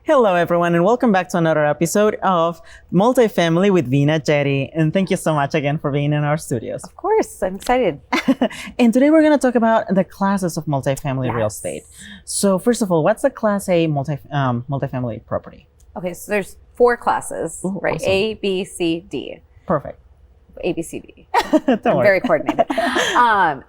Hello, everyone, and welcome back to another episode of Multifamily with Veena Jetti. And thank you so much again for being in our studios. Of course, I'm excited. And today we're going to talk about the classes of multifamily real Yes. estate. So first of all, what's a Class A multifamily property? Okay, so there's 4 classes, Ooh, right? awesome. A, B, C, D. Perfect. A, B, C, D. Don't I'm worry. very coordinated.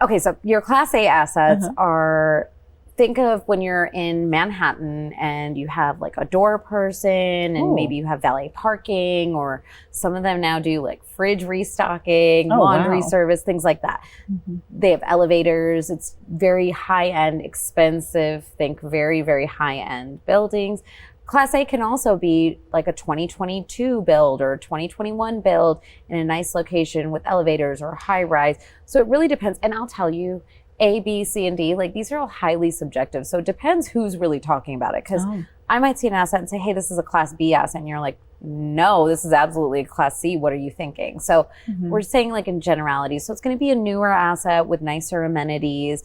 Okay, so your Class A assets are, think of when you're in Manhattan and you have like a door person and Ooh. maybe you have valet parking, or some of them now do like fridge restocking, Oh, laundry wow. service, things like that. Mhm. They have elevators. It's very high-end, expensive, think very, very high-end buildings. Class A can also be like a 2022 build or 2021 build in a nice location with elevators or high rise. So it really depends. And I'll tell you, A, B, C, and D, like these are all highly subjective. So it depends who's really talking about it. Because Oh. I might see an asset and say, hey, this is a Class B asset. And you're like, no, this is absolutely a Class C. What are you thinking? So Mhm. we're saying like in generality. So it's going to be a newer asset with nicer amenities.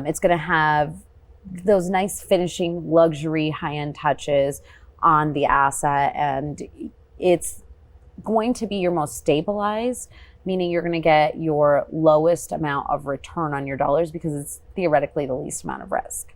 It's going to have those nice finishing, luxury, high-end touches on the asset. And it's going to be your most stabilized, meaning you're going to get your lowest amount of return on your dollars because it's theoretically the least amount of risk.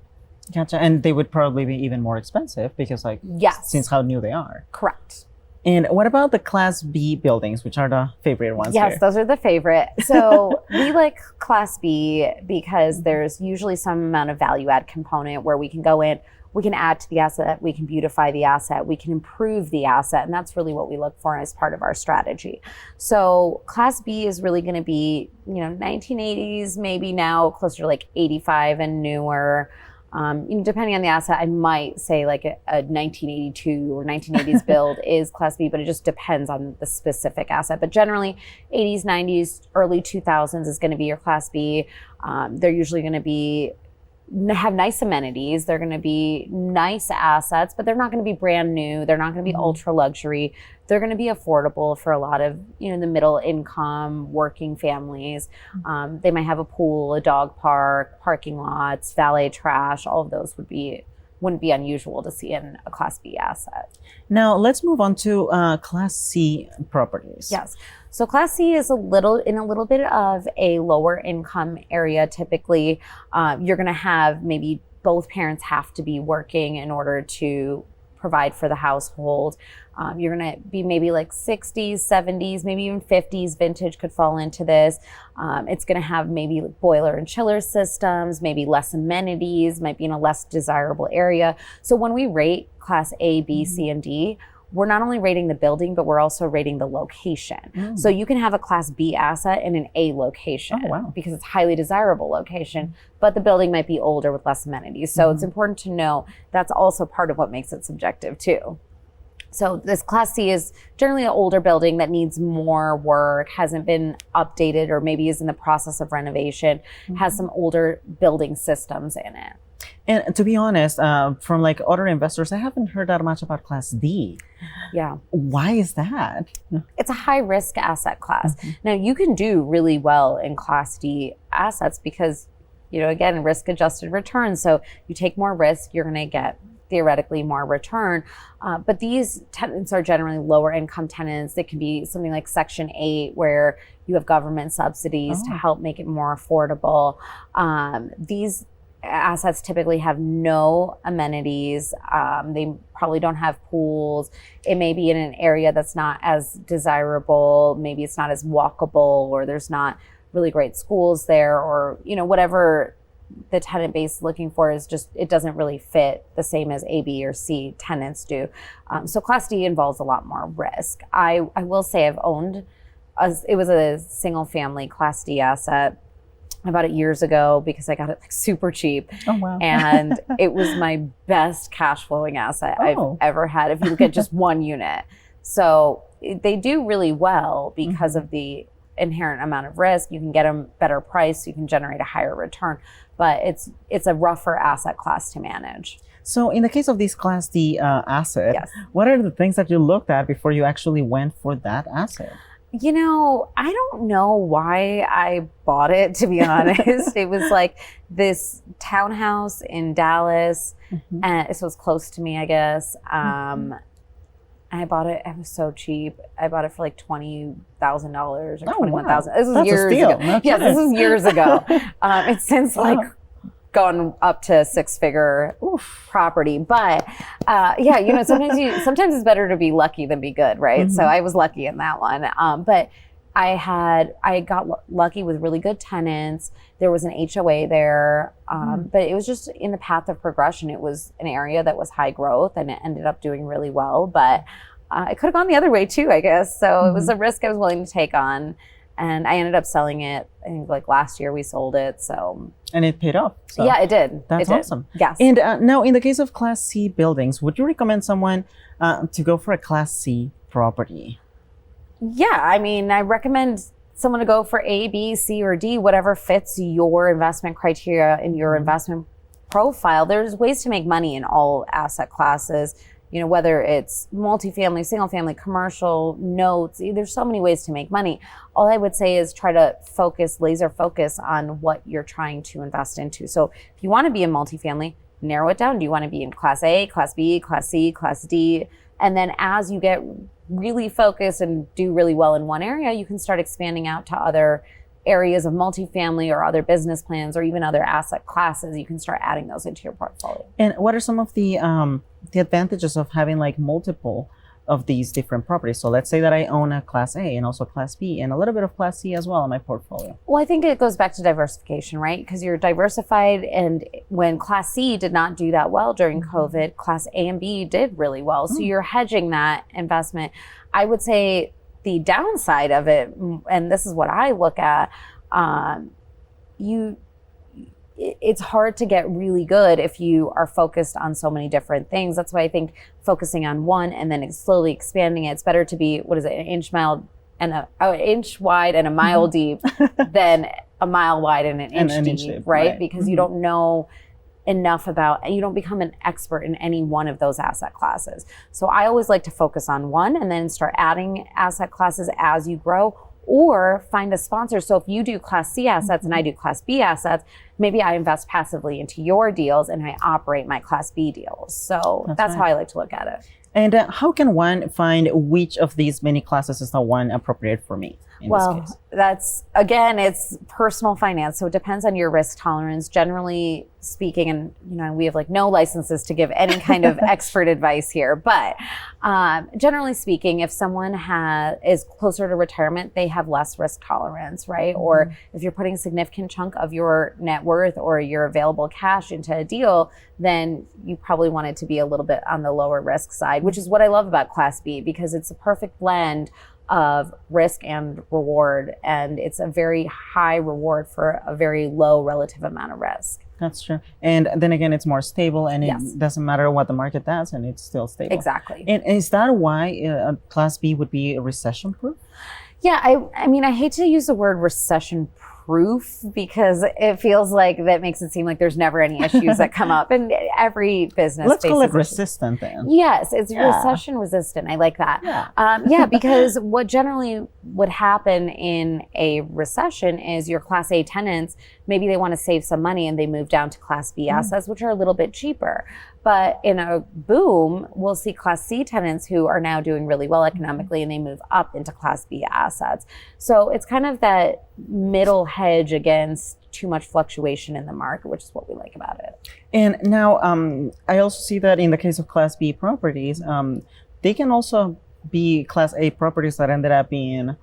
Gotcha. And they would probably be even more expensive because Yes. since how new they are. Correct. And what about the Class B buildings, which are the favorite ones Yes, here? those are the favorite. So we like Class B because there's usually some amount of value add component where we can go in, we can add to the asset, we can beautify the asset, we can improve the asset. And that's really what we look for as part of our strategy. So Class B is really going to be, 1980s, maybe now closer to like 85 and newer. Depending on the asset, I might say like a 1982 or 1980s build is Class B, but it just depends on the specific asset. But generally, 80s, 90s, early 2000s is going to be your Class B. They're usually going to have nice amenities. They're going to be nice assets, but they're not going to be brand new. They're not going to be ultra luxury. They're going to be affordable for a lot of, the middle income working families. They might have a pool, a dog park, parking lots, valet trash. All of those wouldn't be unusual to see in a Class B asset. Now let's move on to Class C properties. Yes. So Class C is in a little bit of a lower income area. Typically, you're going to have maybe both parents have to be working in order to provide for the household. You're going to be maybe like 60s, 70s, maybe even 50s vintage could fall into this. It's going to have maybe boiler and chiller systems, maybe less amenities, might be in a less desirable area. So when we rate Class A, B, C, and D, we're not only rating the building, but we're also rating the location. So you can have a Class B asset in an A location because it's a highly desirable location, but the building might be older with less amenities. So it's important to know that's also part of what makes it subjective too. So this Class C is generally an older building that needs more work, hasn't been updated, or maybe is in the process of renovation, has some older building systems in it. And to be honest, from like other investors, I haven't heard that much about Class D. Yeah. Why is that? It's a high risk asset class. Now you can do really well in Class D assets because, again, risk adjusted returns. So you take more risk, you're going to get theoretically more return. But these tenants are generally lower income tenants. They can be something like Section 8 where you have government subsidies to help make it more affordable. These assets typically have no amenities. They probably don't have pools. It may be in an area that's not as desirable. Maybe it's not as walkable, or there's not really great schools there, or, whatever the tenant base is looking for is just, it doesn't really fit the same as A, B, or C tenants do. So Class D involves a lot more risk. I will say I've owned, it was a single family Class D asset. I bought it years ago because I got it like super cheap. Oh, wow. And it was my best cash flowing asset I've ever had if you look at just one unit. So they do really well because of the inherent amount of risk. You can get a better price, you can generate a higher return, but it's a rougher asset class to manage. So in the case of this Class D asset, Yes. what are the things that you looked at before you actually went for that asset? I don't know why I bought it, to be honest. It was like this townhouse in Dallas, and so it was close to me, I guess. I bought it. It was so cheap. I bought it for like $20,000 or $21,000. This was That's years a steal. ago. No Yes, kidding. this was years ago. It's since gone up to six-figure property, but sometimes it's better to be lucky than be good, right? So I was lucky in that one. But I got lucky with really good tenants. There was an HOA there, but it was just in the path of progression. It was an area that was high growth, and it ended up doing really well. But it could have gone the other way too, I guess. So it was a risk I was willing to take on, and I ended up selling it. I think like last year we sold it. So and it paid off. So yeah, it did. That's awesome. Yes. And now, in the case of Class C buildings, would you recommend someone to go for a Class C property? Yeah, I mean, I recommend someone to go for A, B, C, or D, whatever fits your investment criteria and your investment profile. There's ways to make money in all asset classes, whether it's multifamily, single family, commercial, notes. There's so many ways to make money. All I would say is try to laser focus on what you're trying to invest into. So if you want to be in multifamily, narrow it down. Do you want to be in Class A, Class B, Class C, Class D? And then as you get really focused and do really well in one area, you can start expanding out to other areas of multifamily or other business plans or even other asset classes. You can start adding those into your portfolio. And what are some of the advantages of having like multiple of these different properties? So let's say that I own a Class A and also Class B and a little bit of Class C as well in my portfolio. Well, I think it goes back to diversification, right? Because you're diversified, and when Class C did not do that well during COVID, Class A and B did really well. So you're hedging that investment. I would say the downside of it, and this is what I look at, it's hard to get really good if you are focused on so many different things. That's why I think focusing on one and then slowly expanding it, it's better to be, an inch wide and a mile deep than a mile wide and an inch deep, right? Because you don't know enough you don't become an expert in any one of those asset classes. So I always like to focus on one and then start adding asset classes as you grow, or find a sponsor. So if you do Class C assets and I do Class B assets, maybe I invest passively into your deals and I operate my Class B deals. So that's how I like to look at it. And how can one find which of these many classes is the one appropriate for me in this case? That's, again, it's personal finance. So it depends on your risk tolerance. Generally speaking, and we have like no licenses to give any kind of expert advice here, but generally speaking, if someone is closer to retirement, they have less risk tolerance, right? Or if you're putting a significant chunk of your net worth or your available cash into a deal, then you probably want it to be a little bit on the lower risk side, which is what I love about Class B, because it's a perfect blend of risk and reward, and it's a very high reward for a very low relative amount of risk. That's true. And then again, it's more stable, and it doesn't matter what the market does, and it's still stable. Exactly. And is that why Class B would be recession proof? Yeah, I mean, I hate to use the word recession proof because it feels like that makes it seem like there's never any issues that come up, and every business. Let's call it resistant then. Yes, it's recession resistant. I like that. Yeah, because what generally would happen in a recession is your Class A tenants, maybe they want to save some money and they move down to Class B assets, which are a little bit cheaper. But in a boom, we'll see Class C tenants who are now doing really well economically, and they move up into Class B assets. So it's kind of that middle hedge against too much fluctuation in the market, which is what we like about it. And now I also see that in the case of Class B properties, they can also be Class A properties that ended up being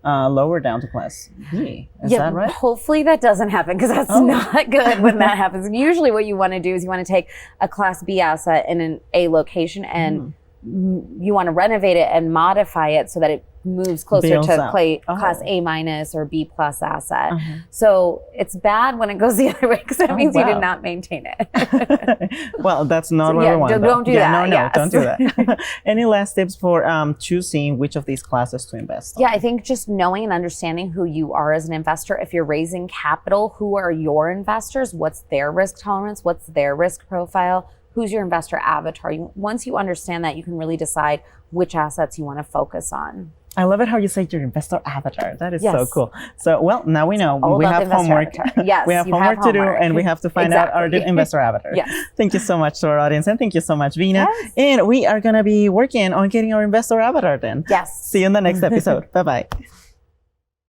lower down to Class B. Is that right? Hopefully that doesn't happen, because that's not good when that happens. And usually what you want to do is you want to take a Class B asset in an A location and you want to renovate it and modify it so that it moves closer to Class A minus or B plus asset. So it's bad when it goes the other way, because that means you did not maintain it. Well, that's not what we want. Don't do that. No, don't do that. Any last tips for choosing which of these classes to invest on? Yeah, I think just knowing and understanding who you are as an investor. If you're raising capital, who are your investors? What's their risk tolerance? What's their risk profile? Who's your investor avatar? Once you understand that, you can really decide which assets you want to focus on. I love it how you say your investor avatar. That is so Yes. cool. So, well, now we know All we about the have investor homework. avatar. Yes, we have you homework to do, homework. and we have to find out our Exactly. investor avatar. Yes. Thank you so much to our audience, and thank you so much, Veena. Yes. And we are gonna be working on getting our investor avatar then. Yes. See you in the next episode. Bye bye.